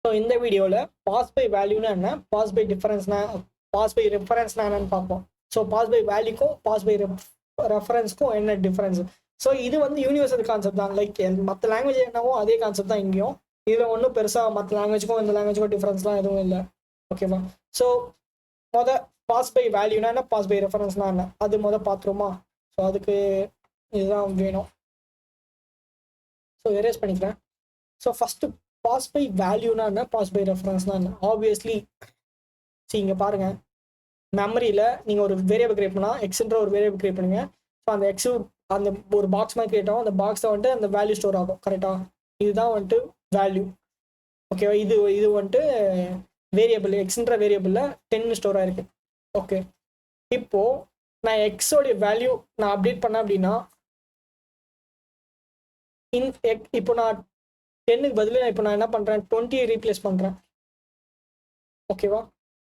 So இந்த வீடியோவில் pass by வேல்யூனா என்ன, பாஸ் பை டிஃபரன்ஸ்னா, பாஸ் பை ரெஃபரன்ஸ்னா என்னன்னு பார்ப்போம். ஸோ பாஸ் பை வேல்யூக்கும் பாஸ் பை ரெஃபரன்ஸ்க்கும் என்ன டிஃபரன்ஸ். ஸோ இது வந்து யூனிவர்சல் கான்செப்ட் தான். லைக் மற்ற லாங்குவேஜ் என்னவோ அதே கான்செப்ட் தான் இங்கேயும். இதில் ஒன்றும் பெருசாக மற்ற லாங்குவேஜுக்கும் இந்த லாங்குவேஜுக்கும் டிஃபரன்ஸ்லாம் எதுவும் இல்லை. ஓகேவா? ஸோ பாஸ் பை வேல்யூனா என்ன, பாஸ் பை ரெஃபரன்ஸ்னா என்ன, அது பார்த்துருமா. ஸோ அதுக்கு இதுதான் வேணும். ஸோ எரேஸ் பண்ணிக்கிறேன். ஸோ ஃபஸ்ட்டு பாஸ் பை வேல்யூனா என்ன, பாஸ் பை ரெஃபரன்ஸ்னா என்ன. ஆப்வியஸ்லி இங்கே பாருங்க, மெமரியில் நீங்கள் ஒரு வேரியபிள் கிரியேட் பண்ணால் எக்ஸ்ன்ற ஒரு வேரியபிள் கிரியேட் பண்ணுங்க. ஸோ அந்த எக்ஸு அந்த ஒரு பாக்ஸ் மாதிரி கிரியேட் ஆகும். அந்த பாக்ஸை வந்துட்டு அந்த வேல்யூ ஸ்டோர் ஆகும். கரெக்டாக? இதுதான் வந்துட்டு வேல்யூ. ஓகேவா? இது வந்துட்டு வேரியபிள், எக்ஸ்ன்ற வேரியபிளில் 10 ஸ்டோர் ஆயிருக்கு. ஓகே, இப்போது நான் எக்ஸோடைய வேல்யூ நான் அப்டேட் பண்ணேன் அப்படின்னா, இப்போ நான் 10க்கு பதில் இப்போ நான் என்ன பண்ணுறேன், 20 ரீப்ளேஸ் பண்ணுறேன். ஓகேவா?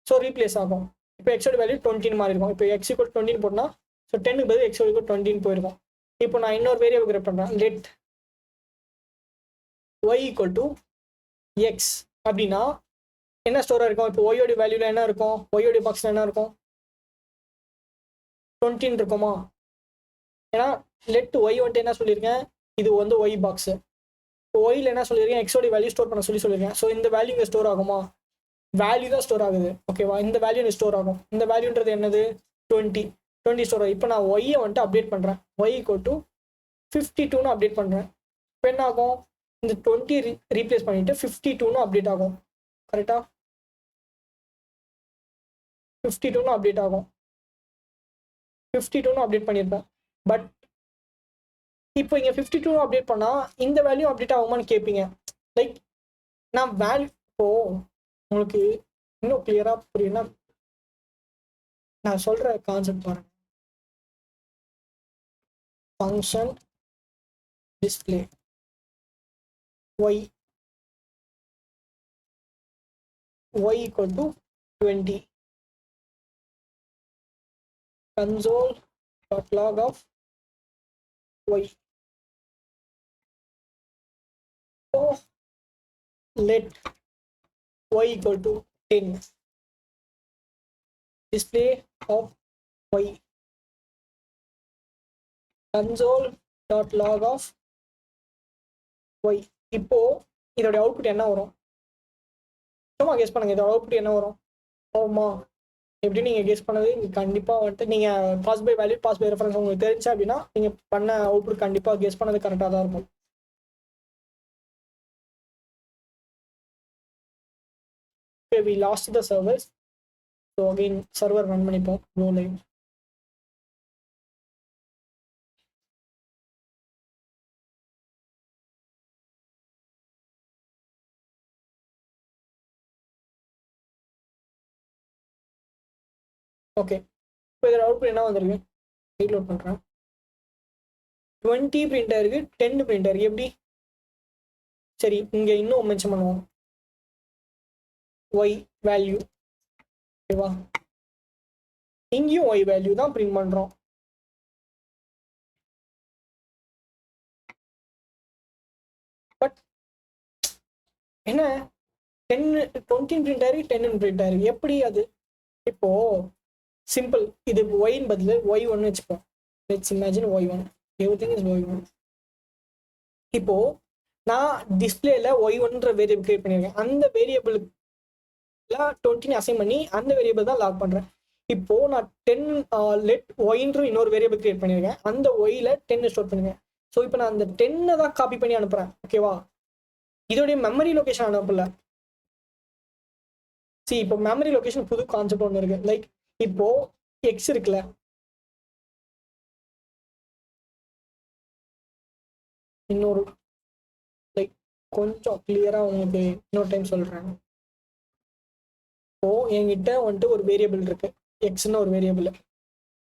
ஸோ ரீப்ளேஸ் ஆகும். இப்போ எக்ஸோட வேல்யூ 20 மாதிரி இருக்கும். இப்போ எக்ஸ் ஈக்குவல் 20 போட்டால் ஸோ 10க்கு பதில் எக்ஸ் ஈக்குவல் 20 போயிருக்கும். இப்போ நான் இன்னொரு வேரியபிள் கிரியேட் பண்ணுறேன், let y equal to x அப்படின்னா என்ன ஸ்டோராக இருக்கும். இப்போ ஒய்யோடைய வேல்யூவில் என்ன இருக்கும், ஒய்யோடைய பாக்ஸில் என்ன இருக்கும், 20 இருக்குமா. ஏன்னா லெட் ஒய் வந்துட்டு என்ன சொல்லியிருக்கேன், இது வந்து ஒய் பாக்ஸு. இப்போ ஒயில் என்ன சொல்லியிருக்கேன், எக்ஸோடைய வேல்யூ ஸ்டோர் பண்ண சொல்லியிருக்கேன். ஸோ இந்த வேல்யூ இங்கே ஸ்டோர் ஆகுமா, வேல்யூ தான் ஸ்டோர் ஆகுது. ஓகேவா? இந்த வேல்யூ ஸ்டோர் ஆகும். இந்த வேல்யூன்றது என்னது, 20 ஸ்டோர் ஆகும். இப்போ நான் ஒய்யை வந்துட்டு அப்டேட் பண்ணுறேன், ஒய் ஈக்குவல் டு 52ன்னு அப்டேட் பண்ணுறேன். இப்போ என்ன ஆகும், இந்த 20 ரீப்ளேஸ் பண்ணிட்டு 52ன்னு அப்டேட் ஆகும். கரெக்டா? 52ன்னு அப்டேட் ஆகும். 52ன்னு அப்டேட் பண்ணியிருப்பேன். பட் இப்போ இங்கே 52 அப்டேட் பண்ணால் இந்த வேல்யூ அப்டேட் ஆகுமான்னு கேட்பீங்க. லைக் நான் வேல்யூ இப்போ உங்களுக்கு இன்னும் கிளியரா புரியும்னா நான் சொல்ற கான்செப்ட் பாருங்க. Function display y equal to 20 console.log of y. So let y equal to 10 display of y console.log of y. இப்போ இதோட அவுட்புட் என்ன வரும், சும்மா கெஸ் பண்ணுங்க. இதோட அவுட்புட் என்ன வரும் ஆமா, எப்படி நீங்கள் கெஸ் பண்ணது கண்டிப்பாக வந்துட்டு நீங்கள் pass by value pass by reference உங்களுக்கு தெரிஞ்சு அப்படின்னா நீங்கள் பண்ண அவுட்புட் கண்டிப்பாக கெஸ் பண்ணது கரெக்டாக தான் இருக்கும். Okay, we lost the servers. So again server run பண்ணிப்போம், go live. ஓகே, இப்போ இதோட அவுட்புட் என்ன வந்திருக்கு, ரீலோட் பண்ணுறேன். 20 பிரிண்டர் இருக்கு, 10 பிரிண்டர் இருக்கு. எப்படி? சரி, இங்கே இன்னும் மென்ஷன் பண்ணுவோம், ஒய் வேல்யூ. ஓகேவா? இங்கேயும் ஒய் வேல்யூ தான் பிரிண்ட் பண்ணுறோம். பட் என்ன 20 பிரிண்டர் 10 பிரிண்டர் எப்படி அது? இப்போ சிம்பிள், இது ஒயின் பதில் y1 வச்சுப்போம். Let's imagine y1, everything is y1. இப்போ நான் டிஸ்பிளேல y1ன்ற வேரியபிள் கிரியேட் பண்ணியிருக்கேன். அந்த வேரியபிளுக்கு 20 அசைன் பண்ணி அந்த வேரியபிள் தான் லாக் பண்றேன். இப்போ நான் 10 லெட் ஒய்ன்ற இன்னொரு வேரியபிள் கிரியேட் பண்ணியிருக்கேன். அந்த ஒய்ல 10 ஸ்டோர் பண்ணுங்க. ஸோ இப்போ நான் அந்த 10 தான் காப்பி பண்ணி அனுப்புறேன். ஓகேவா? இதோடைய மெமரி லொகேஷன் அனுப்பல. இப்போ மெமரி லொகேஷன் புது கான்செப்ட் ஒன்று இருக்கு. லைக் இப்போ எக்ஸ் இருக்குல்ல, இன்னொரு லைக் கொஞ்சம் கிளியரா உங்களுக்கு இன்னொரு டைம் சொல்றேன். இப்போ என்கிட்ட வந்துட்டு ஒரு வேரியபிள் இருக்கு, எக்ஸ்ன்னு ஒரு வேரியபிள்.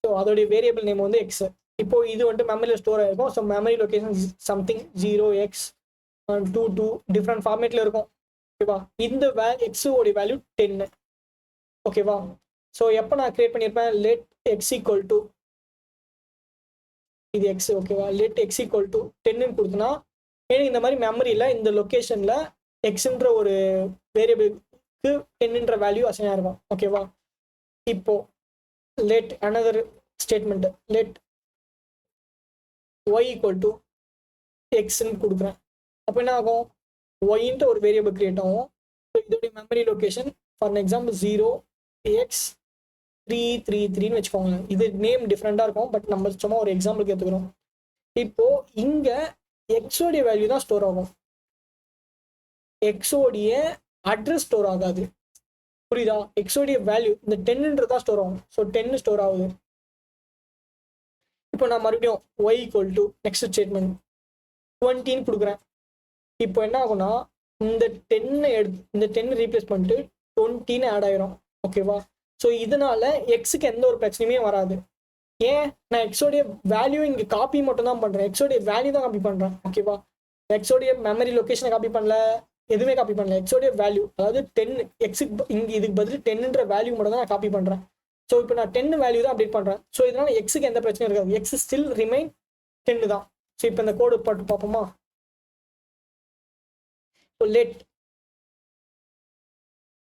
ஸோ அதோடைய வேரியபிள் நேம் வந்து எக்ஸ். இப்போ இது வந்துட்டு மெமரியில் ஸ்டோர் ஆயிருக்கும். So memory location something 0x22 different ஃபார்மேட்ல இருக்கும். ஓகேவா? இந்த எக்ஸோடைய வேல்யூ 10. ஓகேவா? ஸோ எப்போ நான் கிரியேட் பண்ணியிருப்பேன், லெட் எக்ஸ் ஈக்குவல் டு இது எக்ஸ். ஓகேவா? லெட் எக்ஸ் ஈக்குவல் டு 10ன்னு கொடுத்தனா எனக்கு இந்த மாதிரி மெமரியில் இந்த லொக்கேஷனில் எக்ஸ்ன்ற ஒரு வேரியபிளுக்கு 10ன்ற வேல்யூ அசைன் ஆயிருக்கும். ஓகேவா? இப்போ let another statement let y equal to எக்ஸ்ன்னு கொடுக்குறேன். அப்போ என்ன ஆகும்? ஒய்ன்ட்டு ஒரு வேரியபிள் கிரியேட் ஆகும். ஸோ இதோடைய மெமரி லொக்கேஷன் ஃபார் எக்ஸாம்பிள் 0x333ன்னு வச்சுக்கோங்க. இது நேம் டிஃப்ரெண்டாக இருக்கும், பட் நம்ம சும்மா ஒரு எக்ஸாம்பிளுக்கு எடுத்துக்கிறோம். இப்போ இங்க எக்ஸோடைய வேல்யூ தான் ஸ்டோர் ஆகும், எக்ஸோடைய அட்ரஸ் ஸ்டோர் ஆகாது. புரியுதா? எக்ஸோடைய வேல்யூ இந்த 10ன்றதா ஸ்டோர் ஆகும். ஸோ 10 ஸ்டோர் ஆகுது. இப்போ நான் மறுபடியும் y equal to next statement 20ன்னு கொடுக்குறேன். இப்போ என்ன ஆகும்னா இந்த 10 ரீப்ளேஸ் பண்ணிட்டு 20ன்னு ஆட் ஆயிரும். ஓகேவா? ஸோ இதனால எக்ஸுக்கு எந்த ஒரு பிரச்சனையுமே வராது. ஏன்? நான் எக்ஸோடைய வேல்யூ இங்கே காப்பி மட்டும் தான் பண்ணுறேன், எக்ஸோடைய வேல்யூ தான் காப்பி பண்ணுறேன். ஓகேவா? எக்ஸோடைய மெமரி லொக்கேஷனை காப்பி பண்ணல, எதுவுமே காப்பி பண்ணல. எக்ஸோடைய வேல்யூ, அதாவது 10 எக்ஸுக்கு இங்கே இதுக்கு பதில் 10ன்ற வேல்யூ மட்டும் தான் நான் காப்பி பண்ணுறேன். ஸோ இப்போ நான் 10 வேல்யூ தான் அப்டேட் பண்ணுறேன். ஸோ இதனால எக்ஸுக்கு எந்த பிரச்சனையும் இருக்காது, எக்ஸ் ஸ்டில் ரிமைன் 10 தான். ஸோ இப்போ இந்த கோடு போட்டு பார்ப்போமா? ஸோ லெட்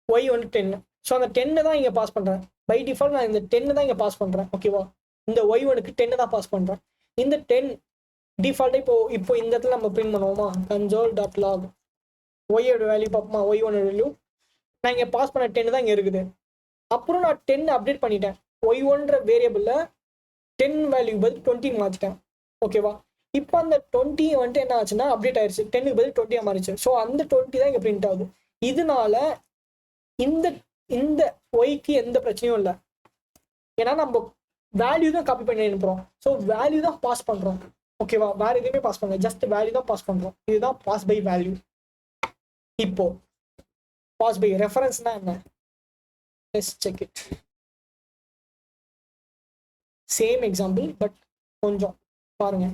y வந்து 10. ஸோ அந்த 10 தான் இங்கே பாஸ் பண்ணுறேன். பை டிஃபால்ட் நான் இந்த 10 தான் இங்கே பாஸ் பண்ணுறேன். ஓகேவா? இந்த y1க்கு 10 தான் பாஸ் பண்ணுறேன். இந்த 10 டிஃபால்ட்டாக இப்போ இந்த இடத்துல நம்ம பிரிண்ட் பண்ணுவோமா? console.log ஒய்யோட வேல்யூ பார்ப்போமா? y1 வேல்யூ நான் இங்கே பாஸ் பண்ண 10 தான் இங்கே இருக்குது. அப்புறம் நான் 10 அப்டேட் பண்ணிட்டேன். y1ன்ற வேரியபிளில் 10 வேல்யூ பதில் 20 மாற்றிட்டேன். ஓகேவா? இப்போ அந்த 20 வந்துட்டு என்ன ஆச்சுன்னா அப்டேட் ஆயிடுச்சு, 10க்கு பதில் 20 மாறிச்சு. ஸோ அந்த 20 தான் இங்கே பிரிண்ட் ஆகுது. இதனால இந்த இந்த ஒய்க்கு எந்த பிரச்சனையும் இல்லை, ஏன்னா நம்ம வேல்யூ தான் காப்பி பண்ணி அனுப்புறோம். ஸோ வேல்யூ தான் பாஸ் பண்ணுறோம். ஓகேவா? வேற எதுவுமே பாஸ் பண்ணல, ஜஸ்ட் வேல்யூ தான் பாஸ் பண்ணுறோம். இதுதான் பாஸ் பை வேல்யூ. இப்போ பாஸ் பை ரெஃபரன்ஸ்னா என்ன? Let's check it. Same example, but கொஞ்சம் பாருங்க.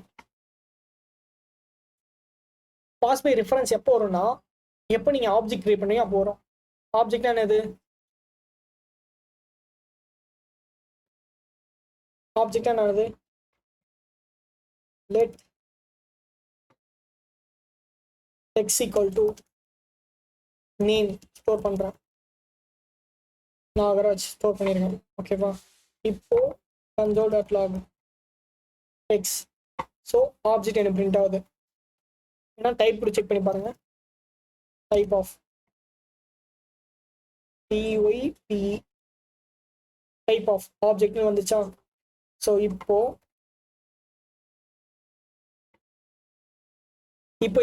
பாஸ் பை ரெஃபரன்ஸ் எப்போ வரும்னா, எப்போ நீங்க ஆப்ஜெக்ட் கிரியேட் பண்ணி அப்போ வரும். ஆப்ஜெக்ட்னா என்னது? ஆப்ஜெக்ட் என்னது? Let x equal to name store பண்றேன், நாகராஜ் ஸ்டோர் பண்ணிருக்கேன். ஓகேவா? இப்போ console.log x. ஸோ ஆப்ஜெக்ட் எனக்கு பிரிண்ட் ஆகுது. ஏன்னா டைப் கூட செக் பண்ணி பாருங்க. Type of typ type of ஆப்ஜெக்ட்னு வந்துச்சா? ஸோ இப்போ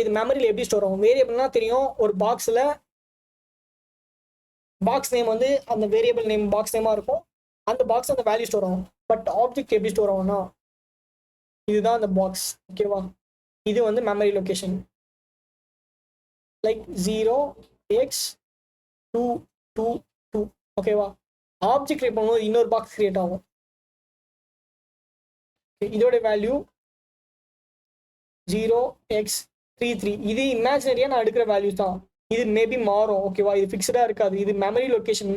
இது மெமரியில் எப்படி ஸ்டோர் ஆகும்? வேரியபிள்னா தெரியும், ஒரு பாக்ஸில் பாக்ஸ் நேம் வந்து அந்த வேரியபிள் நேம் பாக்ஸ் நேமாக இருக்கும். அந்த பாக்ஸ் அந்த வேல்யூ ஸ்டோர் ஆகும். பட் ஆப்ஜெக்ட் எப்படி ஸ்டோர் ஆகும்னா இதுதான் அந்த பாக்ஸ். ஓகேவா? இது வந்து மெமரி லொக்கேஷன் லைக் 0x222. ஓகேவா? ஆப்ஜெக்ட் கிரியேட் பண்ணும்போது இன்னொரு பாக்ஸ் கிரியேட் ஆகும். இதோட வேல்யூ 0x33. இது இமேஜினரியா நான் எடுக்கிற வேல்யூ தான். இது மேபி மாறும். ஓகேவா? இது ஃபிக்ஸ்டா இருக்காது, இது மெமரி லொக்கேஷன்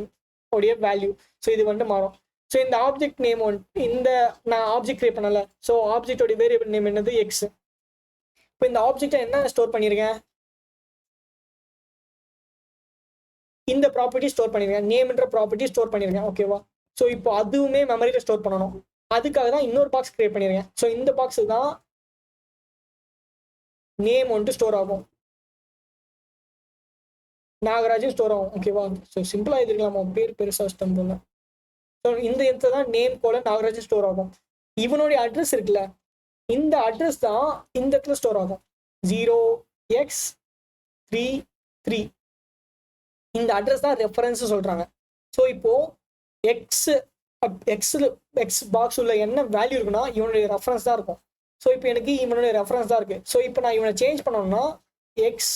உடைய வேல்யூ. ஸோ இது வந்துட்டு மாறும். ஸோ இந்த ஆப்ஜெக்ட் நேம் வந்துட்டு இந்த நான் ஆப்ஜெக்ட் கிரியேட் பண்ணல. ஸோ ஆப்ஜெக்டோட வேரியபிள் நேம் என்னது? எக்ஸ். இப்போ இந்த ஆப்ஜெக்டை என்ன ஸ்டோர் பண்ணியிருக்கேன்? இந்த ப்ராப்பர்ட்டி ஸ்டோர் பண்ணியிருக்கேன், நேம்ன்ற ப்ராப்பர்ட்டி ஸ்டோர் பண்ணியிருக்கேன். ஓகேவா? ஸோ இப்போ அதுவுமே மெமரியில் ஸ்டோர் பண்ணணும். அதுக்காக தான் இன்னொரு பாக்ஸ் கிரியேட் பண்ணியிருக்கேன். ஸோ இந்த பாக்ஸ் தான் நேம் வந்துட்டு ஸ்டோர் ஆகும், நாகராஜும் ஸ்டோர் ஆகும். ஓகேவா? ஸோ சிம்பிளாக எழுதிருக்கலாமா? பேர் பெருசாக ஸ்டம் போல. ஸோ இந்த இடத்துல தான் நேம் போல நாகராஜும் ஸ்டோர் ஆகும். இவனுடைய அட்ரஸ் இருக்குல்ல, இந்த அட்ரஸ் தான் இந்த இடத்துல ஸ்டோர் ஆகும், 0x33. இந்த அட்ரஸ் தான் ரெஃபரன்ஸ் சொல்றாங்க. ஸோ இப்போ எக்ஸ் பாக்ஸ் உள்ள என்ன வேல்யூ இருக்குன்னா இவனுடைய ரெஃபரன்ஸ் தான் இருக்கும். ஸோ இப்போ எனக்கு இவனுடைய ரெஃபரன்ஸ் தான் இருக்கு. ஸோ இப்போ நான் இவனை சேஞ்ச் பண்ணோம்னா X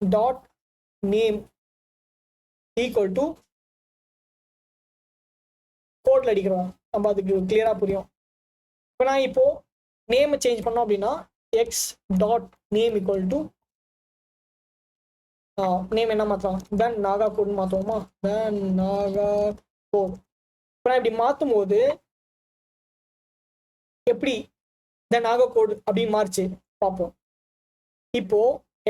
dot name equal to கோட்ல அடிக்கிறோம், நம்ம அதுக்கு கிளியரா புரியும். இப்போ நான் இப்போ நேம் சேஞ்ச் பண்ணோம் அப்படின்னா X dot name equal to name என்ன மாற்றலாம்? தென் நாகா கோட்னு மாற்றுவோமா? தென் நாகா கோட். இப்போ நான் இப்படி மாற்றும் போது எப்படி தென் நாகா கோட் அப்படின்னு மாறிச்சு பார்ப்போம். இப்போ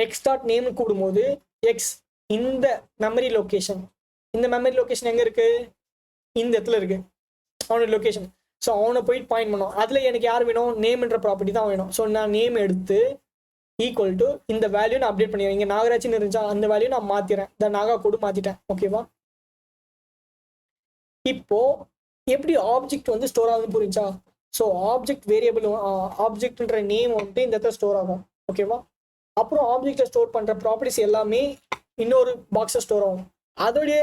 எக்ஸ் டாட் நேம்னு கூடும்போது எக்ஸ் இந்த மெமரி லொகேஷன், இந்த மெமரி லொகேஷன் எங்க இருக்கு, இந்த இடத்துல இருக்கு அவனோட லொகேஷன். ஸோ அவனை போயிட்டு பாயிண்ட் பண்ணும். அதுல எனக்கு யார் வேணும், நேம்ன்ற ப்ராப்பர்ட்டி தான் வேணும். ஸோ நான் நேம் எடுத்து ஈக்குவல் டு இந்த வேல்யூ நான் அப்டேட் பண்ணிடுறேன். இங்க நாகராஜ்னு இருந்துச்சா, அந்த வேல்யூ நான் மாத்திரேன், இந்த நாகா கோடு மாத்திட்டேன். ஓகேவா? இப்போ எப்படி ஆப்ஜெக்ட் வந்து ஸ்டோர் ஆகுது புரிஞ்சா? ஸோ ஆப்ஜெக்ட் வேரியபிள், ஆப்ஜெக்ட்ன்ற நேம் வந்துட்டு இந்த இடத்துல ஸ்டோர் ஆகும். ஓகேவா? அப்புறம் ஆப்ஜெக்ட்ல ஸ்டோர் பண்ற ப்ராப்பர்ட்டிஸ் எல்லாமே இன்னொரு பாக்ஸில் ஸ்டோர் ஆகும். அதோடைய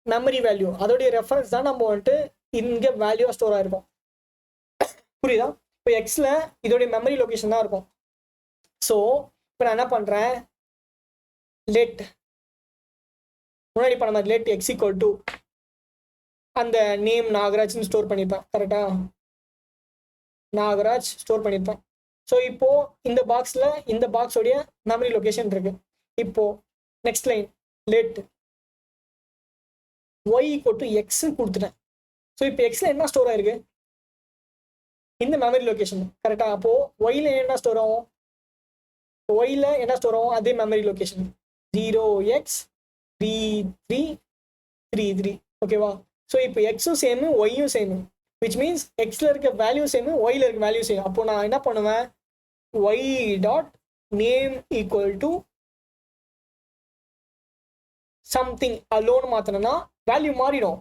மெமரி வேல்யூ, அதோடைய ரெஃபரன்ஸ் தான் நம்ம வந்துட்டு இங்க வேல்யூவா ஸ்டோர் ஆயிருக்கும். புரியுதா? இப்போ எக்ஸ்ல இதோடைய மெமரி லொகேஷன் தான் இருக்கும். ஸோ இப்போ நான் என்ன பண்றேன், லெட் முன்னாடி பண்ண மாதிரி லெட் எக்ஸ் ஈக்குவல் டு அந்த நேம் நாகராஜ்னு ஸ்டோர் பண்ணியிருப்பேன். கரெக்டா? நாகராஜ் ஸ்டோர் பண்ணியிருப்பேன். ஸோ இப்போ இந்த பாக்ஸ்ல இந்த பாக்ஸோடைய மெமரி லொகேஷன் இருக்கு. இப்போ next line let y equal to x கொடுத்துட்டேன். ஸோ இப்போ எக்ஸ்ல என்ன ஸ்டோர் ஆயிருக்கு, இந்த மெமரி லொகேஷன். கரெக்டா? அப்போ ஒய்ல என்ன ஸ்டோர் ஆகும், ஒய்ல என்ன ஸ்டோர் ஆகும், அதே மெமரி லொகேஷன் 0x3333. ஓகேவா? ஸோ இப்போ எக்ஸும் சேமு ஒய்யும் சேமு, விச் மீன்ஸ் எக்ஸ்ல இருக்க வேல்யூ சேமு ஒய்ல இருக்க வேல்யூ சேம். அப்போ நான் என்ன பண்ணுவேன், Y dot name equal to something alone மாத்தினா வேல்யூ மாறிடும்.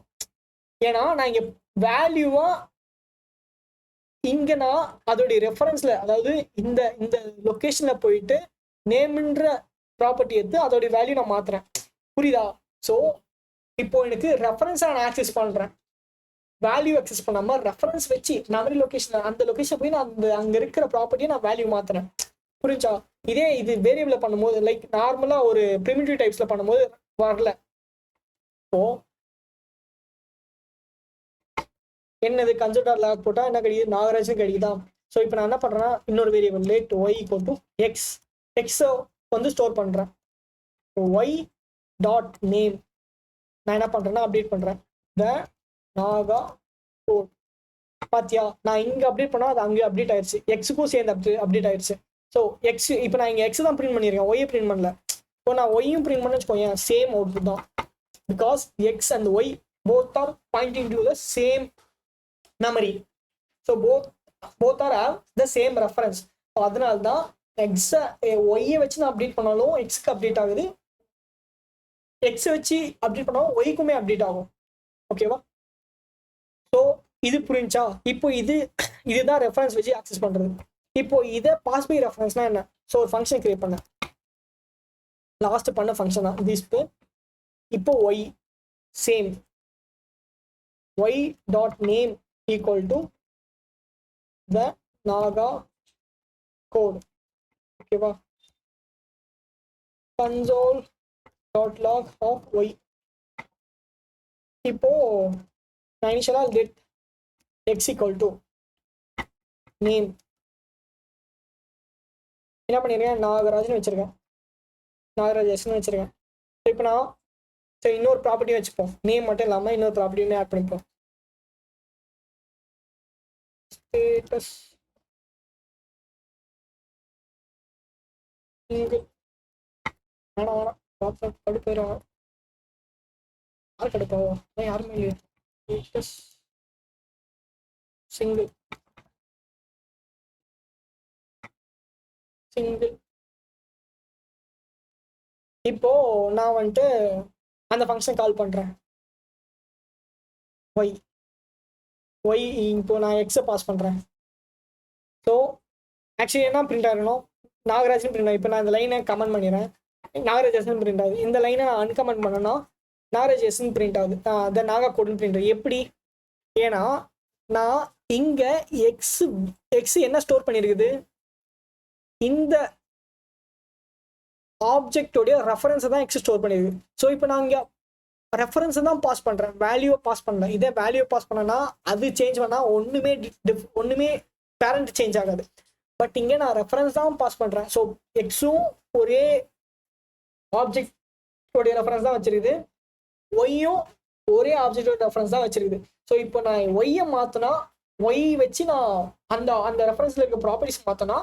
ஏன்னா நான் இங்க வேல்யூவா இங்க நான் அதோடைய ரெஃபரன்ஸ்ல, அதாவது இந்த இந்த லொகேஷன்ல போயிட்டு நேம்ன்ற ப்ராப்பர்ட்டி எடுத்து அதோடைய வேல்யூ நான் மாத்துறேன். புரியுதா? ஸோ இப்போ எனக்கு ரெஃபரன்ஸா நான் ஆக்சஸ் பண்றேன், வேல்யூ ஆக்சஸ் பண்ணாம ரெஃபரன்ஸ் வச்சு மெமரி லொகேஷன், அந்த லொகேஷன் போய் நான் அந்த அங்க இருக்கிற ப்ராப்பர்ட்டியை நான் வேல்யூ மாத்துறேன். புரிஞ்சா? இதே இது வேரியபிள்ல பண்ணும்போது, லைக் நார்மலா ஒரு பிரிமிட்டிவ் டைப்ஸ்ல பண்ணும்போது வரல. இப்போ என்னது கன்சிடர் லாக் போட்டா என்ன கிடைக்குது, நாகராஜன் கிடைக்குதா? ஸோ இப்போ நான் என்ன பண்றேன்னா இன்னொரு variable let y equal to x, எக்ஸை வந்து ஸ்டோர் பண்றேன். ஒய் டாட் நேம் நான் என்ன பண்றேன்னா அப்டேட் பண்றேன் த நாகா கோட். பாத்தியா, நான் இங்க அப்டேட் பண்ணா அது அங்கே அப்டேட் ஆயிடுச்சு, எக்ஸுக்கும் சேர்ந்து அப்டேட் ஆயிடுச்சு. ஸோ எக்ஸ் இப்போ நான் இங்க எக்ஸ் தான் பிரிண்ட் பண்ணியிருக்கேன், ஒய்யை பிரிண்ட் பண்ணல. இப்போ நான் ஒய்யும் பிரிண்ட் பண்ண வச்சுக்கோங்க, சேம் அவுட்புட் தான். Because x and y both are pointing to the same memory. So both are have the same reference. அதனால தான் எக்ஸ் ஒய்யை வச்சு நான் அப்டேட் பண்ணாலும் எக்ஸ்க்கு அப்டேட் ஆகுது, எக்ஸ் வச்சு அப்டேட் பண்ணாலும் ஒய்க்குமே அப்டேட் ஆகும். ஓகேவா? ஸோ இது புரிஞ்சா? இப்போ இதுதான் ரெஃபரன்ஸ் வச்சு ஆக்சஸ் பண்றது. இப்போ இதை பாஸ் பை ரெஃபரன்ஸ்னா என்ன? ஸோ ஒரு ஃபங்க்ஷன் கிரியேட் பண்ண, லாஸ்ட் பண்ண ஃபங்க்ஷன் தான் திஸ். இப்போ y same y dot name equal to the naga code. ஓகேவா? console dot log of y. இப்போ நான் இனிஷியலா get x equal to name என்ன பண்ணிருக்கேன், நாகராஜ்னு வச்சிருக்கேன், நாகராஜ் வச்சிருக்கேன். இப்போ நான் சரி இன்னொரு ப்ராப்பர்ட்டி வச்சுப்போம், நேம் மட்டும் இல்லாமல் இன்னொரு ப்ராப்பர்ட்டியுமே ஆட் பண்ணிப்போம். ஸ்டேட்டஸ் சிங்கிள் வேணாம் கடுப்பாயிரும், யார் கடுப்பாகும், யாருமே இல்லையே. Status single single. இப்போ நான் வந்துட்டு அந்த ஃபங்க்ஷன் கால் பண்றேன் ஒய் ஒய். இப்போ நான் எக்ஸை பாஸ் பண்றேன். ஸோ ஆக்சுவலி என்ன பிரிண்ட் ஆகணும், நாகராஜன் பிரிண்ட் ஆகும். இப்போ நான் இந்த லைனை கமெண்ட் பண்ணிடுறேன், நாகராஜன் பிரிண்ட் ஆகுது. இந்த லைனை நான் அன்கமெண்ட் பண்ணேன்னா நாகராஜன் பிரிண்ட் ஆகுது, த நாகா கோடுன்னு பிரிண்ட் ஆகுது. எப்படி? ஏன்னா நான் இங்க எக்ஸ் என்ன ஸ்டோர் பண்ணியிருக்குது, இந்த ஆப்ஜெக்டோடைய ரெஃபரன்ஸை தான் எக்ஸ் ஸ்டோர் பண்ணியிருக்கு. ஸோ இப்போ நான் இங்கே ரெஃபரன்ஸை தான் பாஸ் பண்ணுறேன், வேல்யூவை பாஸ் பண்ணேன். இதே வேல்யூவை பாஸ் பண்ணேன்னா அது சேஞ்ச் பண்ணால் ஒன்றுமே பேரண்ட் சேஞ்ச் ஆகாது. பட் இங்கே நான் ரெஃபரன்ஸ் தான் பாஸ் பண்ணுறேன். ஸோ எக்ஸும் ஒரே ஆப்ஜெக்டோடைய ரெஃபரன்ஸ் தான் வச்சிருக்குது, ஒய்யும் ஒரே ஆப்ஜெக்டோட ரெஃபரன்ஸ் தான் வச்சிருக்குது. ஸோ இப்போ நான் ஒய்யை மாற்றினா, ஒய் வச்சு நான் அந்த ரெஃபரன்ஸில் இருக்க ப்ராப்பர்ட்டிஸ் மாற்றினா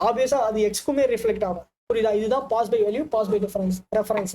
ஆப்வியஸாக அது எக்ஸ்க்குமே ரிஃப்ளெக்ட் ஆகும். புரியுதா? இதுதான் pass by value, pass by difference reference.